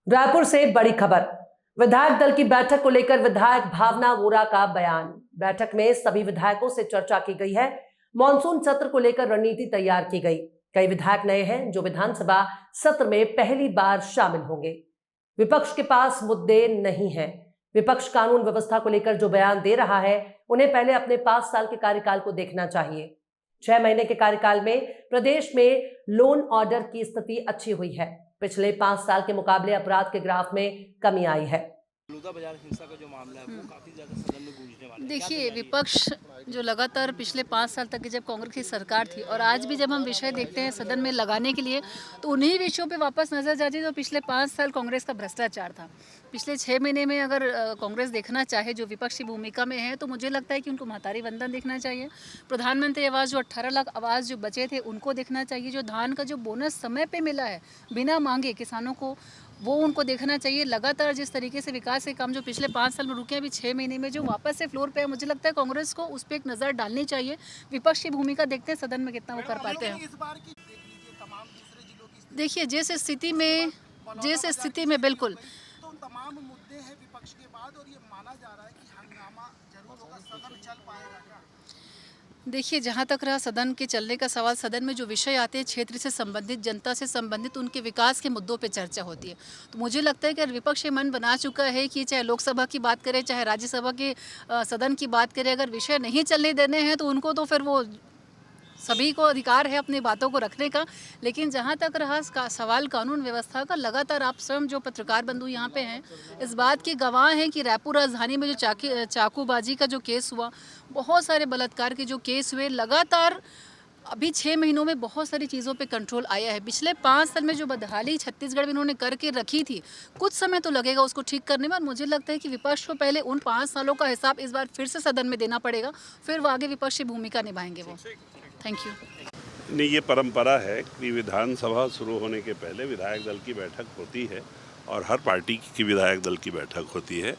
रायपुर से बड़ी खबर। विधायक दल की बैठक को लेकर विधायक भावना वोरा का बयान। बैठक में सभी विधायकों से चर्चा की गई है। मॉनसून सत्र को लेकर रणनीति तैयार की गई। कई विधायक नए हैं जो विधानसभा सत्र में पहली बार शामिल होंगे। विपक्ष के पास मुद्दे नहीं हैं। विपक्ष कानून व्यवस्था को लेकर जो बयान दे रहा है, उन्हें पहले अपने 5 साल के कार्यकाल को देखना चाहिए। 6 महीने के कार्यकाल में प्रदेश में लोन ऑर्डर की स्थिति अच्छी हुई है। पिछले 5 साल के मुकाबले अपराध के ग्राफ में कमी आई है। बाजार हिंसा का जो मामला है वो काफी ज्यादा सदन में गूंजने वाला है। देखिए, विपक्ष जो लगातार पिछले 5 साल तक की जब कांग्रेस की सरकार थी और आज भी जब हम विषय देखते हैं सदन में लगाने के लिए, तो उन्हीं विषयों पे वापस नजर जाती है। तो पिछले 5 साल कांग्रेस का भ्रष्टाचार था। पिछले 6 महीने में अगर कांग्रेस देखना चाहे जो विपक्षी भूमिका में है, तो मुझे लगता है कि उनको महतारी वंदन देखना चाहिए। प्रधानमंत्री आवास जो 18 लाख आवास जो बचे थे उनको देखना चाहिए। जो धान का जो बोनस समय पे मिला है बिना मांगे किसानों को, वो उनको देखना चाहिए। लगातार जिस तरीके से विकास के काम जो पिछले 5 साल में रुके, अभी 6 महीने में जो वापस से फ्लोर पे है, मुझे लगता है कांग्रेस को उस पर एक नज़र डालनी चाहिए। विपक्ष की भूमिका देखते हैं सदन में कितना वो कर पाते हैं। देखिए, जिस स्थिति में बिल्कुल तमाम मुद्दे हैं विपक्ष के बाद, और ये माना जा रहा है कि हंगामा जरूर होगा, सदन चल पाएगा क्या? देखिए, जहाँ तक रहा सदन के चलने का सवाल, सदन में जो विषय आते हैं क्षेत्र से संबंधित, जनता से संबंधित, उनके विकास के मुद्दों पे चर्चा होती है। तो मुझे लगता है कि विपक्ष ये मन बना चुका है कि चाहे लोकसभा की बात करें, चाहे राज्यसभा के सदन की बात करें, अगर विषय नहीं चलने देने हैं तो उनको तो फिर वो सभी को अधिकार है अपनी बातों को रखने का। लेकिन जहाँ तक रहा सवाल कानून व्यवस्था का, लगातार आप स्वयं जो पत्रकार बंधु यहाँ पे हैं इस बात के गवाह हैं कि रायपुर राजधानी में जो चाकूबाजी का जो केस हुआ, बहुत सारे बलात्कार के जो केस हुए, लगातार अभी 6 महीनों में बहुत सारी चीज़ों पे कंट्रोल आया है। पिछले 5 साल में जो बदहाली छत्तीसगढ़ में इन्होंने करके रखी थी, कुछ समय तो लगेगा उसको ठीक करने में। और मुझे लगता है कि विपक्ष को पहले उन 5 सालों का हिसाब इस बार फिर से सदन में देना पड़ेगा, फिर वो आगे विपक्षी भूमिका निभाएंगे वो। Thank you. नहीं, ये परंपरा है कि विधानसभा शुरू होने के पहले विधायक दल की बैठक होती है और हर पार्टी की विधायक दल की बैठक होती है।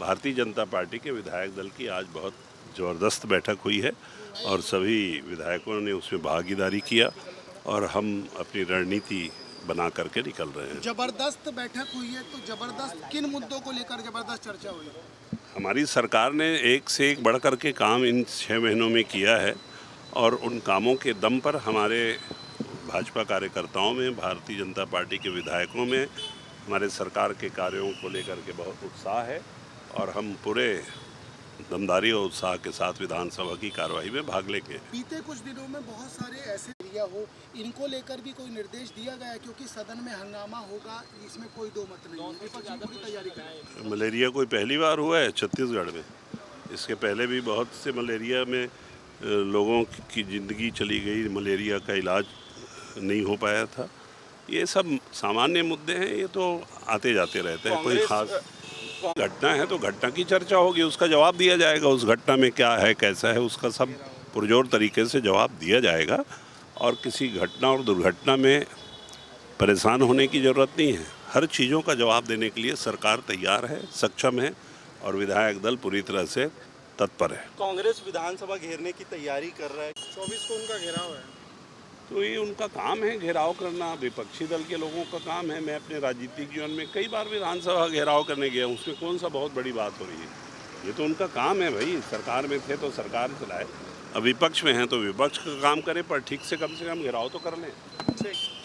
भारतीय जनता पार्टी के विधायक दल की आज बहुत ज़बरदस्त बैठक हुई है और सभी विधायकों ने उसमें भागीदारी किया और हम अपनी रणनीति बना करके निकल रहे हैं। जबरदस्त बैठक हुई है, तो जबरदस्त किन मुद्दों को लेकर जबरदस्त चर्चा हुई? हमारी सरकार ने एक से एक बढ़ कर के काम इन 6 महीनों में किया है और उन कामों के दम पर हमारे भाजपा कार्यकर्ताओं में, भारतीय जनता पार्टी के विधायकों में हमारे सरकार के कार्यों को लेकर के बहुत उत्साह है और हम पूरे दमदारी और उत्साह के साथ विधानसभा की कार्रवाई में भाग लेंगे। बीते कुछ दिनों में बहुत सारे ऐसे एरिया हो, इनको लेकर भी कोई निर्देश दिया गया है? क्योंकि सदन में हंगामा होगा, इसमें कोई दो मत नहीं। विपक्ष पूरी तैयारी करें। मलेरिया कोई पहली बार हुआ है छत्तीसगढ़ में? इसके पहले भी बहुत से मलेरिया में लोगों की ज़िंदगी चली गई, मलेरिया का इलाज नहीं हो पाया था। ये सब सामान्य मुद्दे हैं, ये तो आते जाते रहते हैं। कोई खास घटना है तो घटना की चर्चा होगी, उसका जवाब दिया जाएगा। उस घटना में क्या है, कैसा है, उसका सब पुरजोर तरीके से जवाब दिया जाएगा और किसी घटना और दुर्घटना में परेशान होने की ज़रूरत नहीं है। हर चीज़ों का जवाब देने के लिए सरकार तैयार है, सक्षम है और विधायक दल पूरी तरह से तत्पर है। कांग्रेस विधानसभा घेरने की तैयारी कर रहा है। 24 को उनका घेराव है, तो ये उनका काम है घेराव करना, विपक्षी दल के लोगों का काम है। मैं अपने राजनीतिक जीवन में कई बार विधानसभा घेराव करने गया हूँ, उसमें कौन सा बहुत बड़ी बात हो रही है? ये तो उनका काम है भाई। सरकार में थे तो सरकार चलाए, अब विपक्ष में हैं तो विपक्ष का काम करे, पर ठीक से कम घेराव तो कर लें।